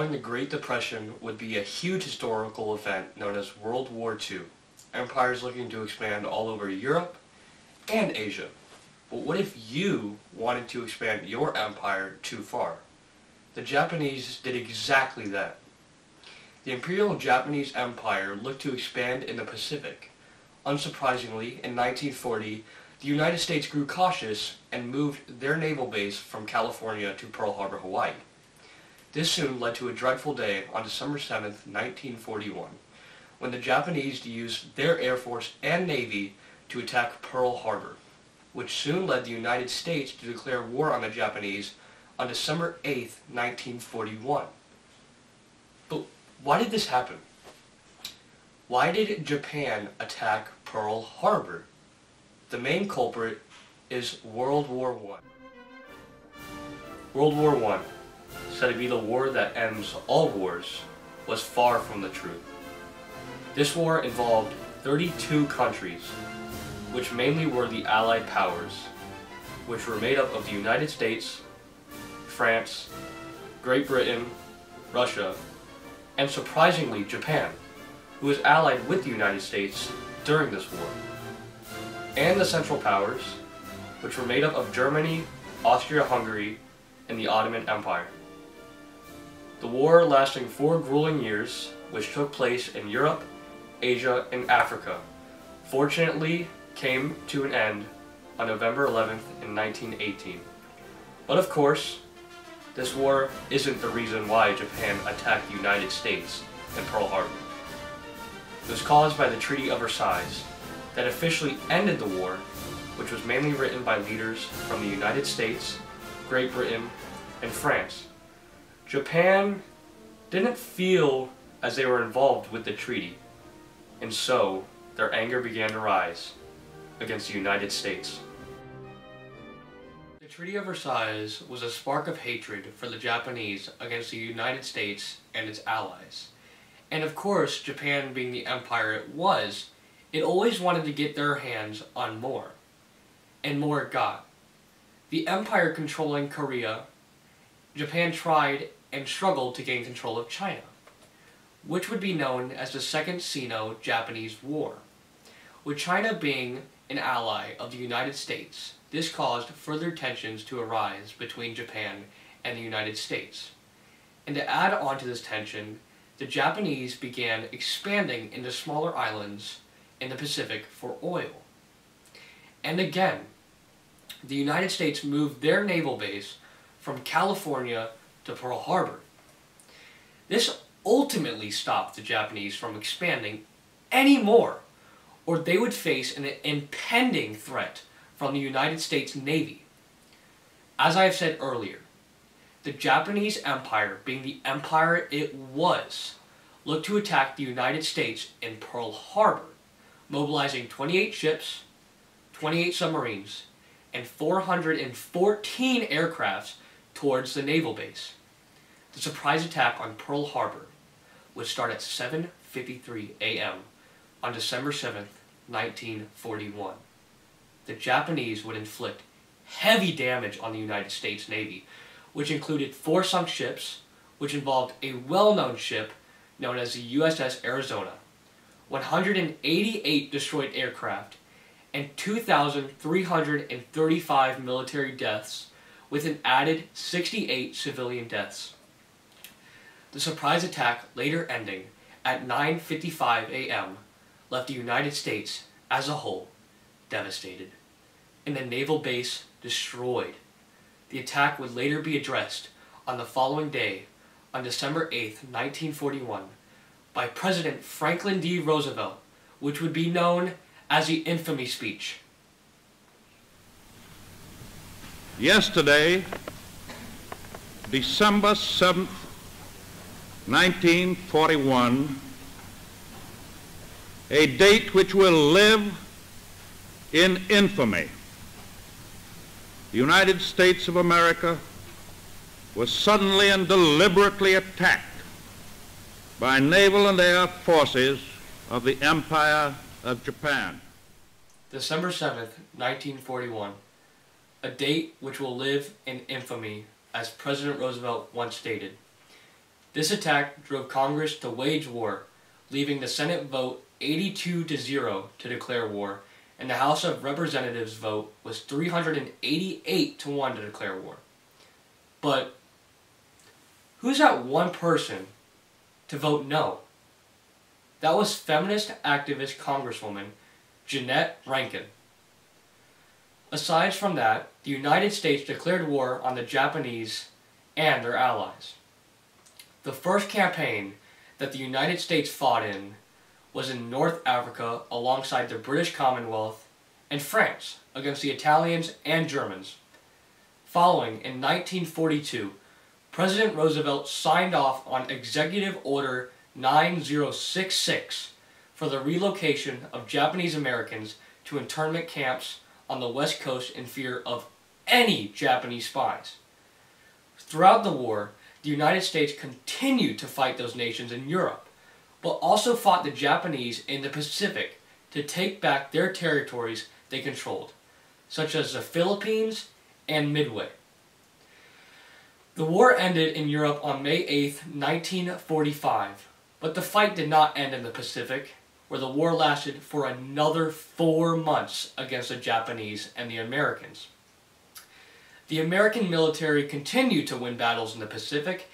Following the Great Depression would be a huge historical event known as World War II. Empires looking to expand all over Europe and Asia. But what if you wanted to expand your empire too far? The Japanese did exactly that. The Imperial Japanese Empire looked to expand in the Pacific. Unsurprisingly, in 1940, the United States grew cautious and moved their naval base from California to Pearl Harbor, Hawaii. This soon led to a dreadful day on December 7, 1941, when the Japanese used their Air Force and Navy to attack Pearl Harbor, which soon led the United States to declare war on the Japanese on December 8, 1941. But why did this happen? Why did Japan attack Pearl Harbor? The main culprit is World War I. World War I, said to be the war that ends all wars, was far from the truth. This war involved 32 countries, which mainly were the Allied powers, which were made up of the United States, France, Great Britain, Russia, and surprisingly Japan, who was allied with the United States during this war, and the Central Powers, which were made up of Germany, Austria-Hungary, and the Ottoman Empire. The war, lasting 4 grueling years, which took place in Europe, Asia, and Africa, fortunately came to an end on November 11th in 1918. But of course, this war isn't the reason why Japan attacked the United States in Pearl Harbor. It was caused by the Treaty of Versailles that officially ended the war, which was mainly written by leaders from the United States, Great Britain, and France. Japan didn't feel as they were involved with the treaty, and so their anger began to rise against the United States. The Treaty of Versailles was a spark of hatred for the Japanese against the United States and its allies. And of course, Japan being the empire it was, it always wanted to get their hands on more. And more it got. The empire controlling Korea, Japan tried and struggled to gain control of China, which would be known as the Second Sino-Japanese War. With China being an ally of the United States, this caused further tensions to arise between Japan and the United States. And to add on to this tension, the Japanese began expanding into smaller islands in the Pacific for oil. And again, the United States moved their naval base from California to Pearl Harbor. This ultimately stopped the Japanese from expanding anymore, or they would face an impending threat from the United States Navy. As I have said earlier, the Japanese Empire, being the empire it was, looked to attack the United States in Pearl Harbor, mobilizing 28 ships, 28 submarines, and 414 aircrafts towards the naval base. The surprise attack on Pearl Harbor would start at 7:53 a.m. on December 7th, 1941. The Japanese would inflict heavy damage on the United States Navy, which included 4 sunk ships, which involved a well-known ship known as the USS Arizona, 188 destroyed aircraft, and 2,335 military deaths, with an added 68 civilian deaths. The surprise attack, later ending at 9:55 a.m., left the United States as a whole devastated, and the naval base destroyed. The attack would later be addressed on the following day, on December 8, 1941, by President Franklin D. Roosevelt, which would be known as the infamy speech. Yesterday, December 7th, 1941, a date which will live in infamy. The United States of America was suddenly and deliberately attacked by naval and air forces of the Empire of Japan. December 7th, 1941, a date which will live in infamy, as President Roosevelt once stated. This attack drove Congress to wage war, leaving the Senate vote 82-0 to declare war, and the House of Representatives vote was 388-1 to declare war. But who's that one person to vote no? That was feminist activist Congresswoman Jeannette Rankin. Aside from that, the United States declared war on the Japanese and their allies. The first campaign that the United States fought in was in North Africa alongside the British Commonwealth and France against the Italians and Germans. Following, in 1942, President Roosevelt signed off on Executive Order 9066 for the relocation of Japanese Americans to internment camps on the West Coast in fear of any Japanese spies. Throughout the war, the United States continued to fight those nations in Europe, but also fought the Japanese in the Pacific to take back their territories they controlled, such as the Philippines and Midway. The war ended in Europe on May 8, 1945, but the fight did not end in the Pacific, where the war lasted for another 4 months against the Japanese and the Americans. The American military continued to win battles in the Pacific,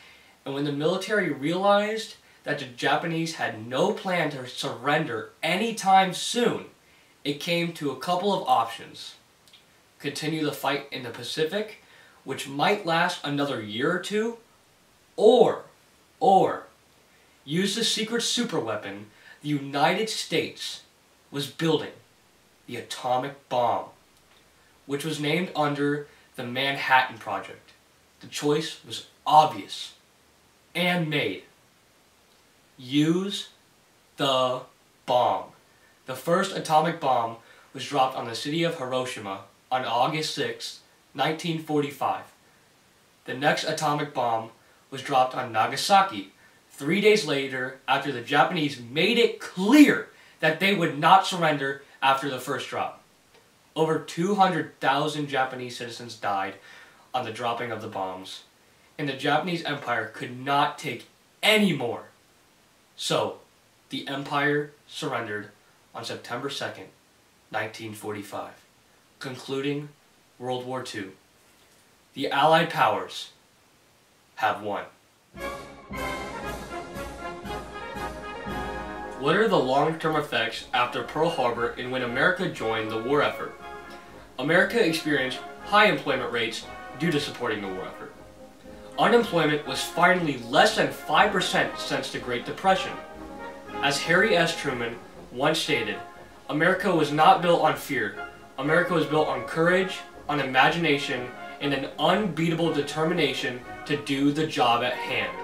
and when the military realized that the Japanese had no plan to surrender anytime soon, it came to a couple of options. Continue the fight in the Pacific, which might last another year or two, or use the secret superweapon the United States was building, the atomic bomb, which was named under the Manhattan Project. The choice was obvious and made. Use the bomb. The first atomic bomb was dropped on the city of Hiroshima on August 6, 1945. The next atomic bomb was dropped on Nagasaki 3 days later, after the Japanese made it clear that they would not surrender after the first drop. Over 200,000 Japanese citizens died on the dropping of the bombs, and the Japanese Empire could not take any more. So, the Empire surrendered on September 2nd, 1945, concluding World War II. The Allied powers have won. What are the long-term effects after Pearl Harbor and when America joined the war effort? America experienced high employment rates due to supporting the war effort. Unemployment was finally less than 5% since the Great Depression. As Harry S. Truman once stated, America was not built on fear. America was built on courage, on imagination, and an unbeatable determination to do the job at hand.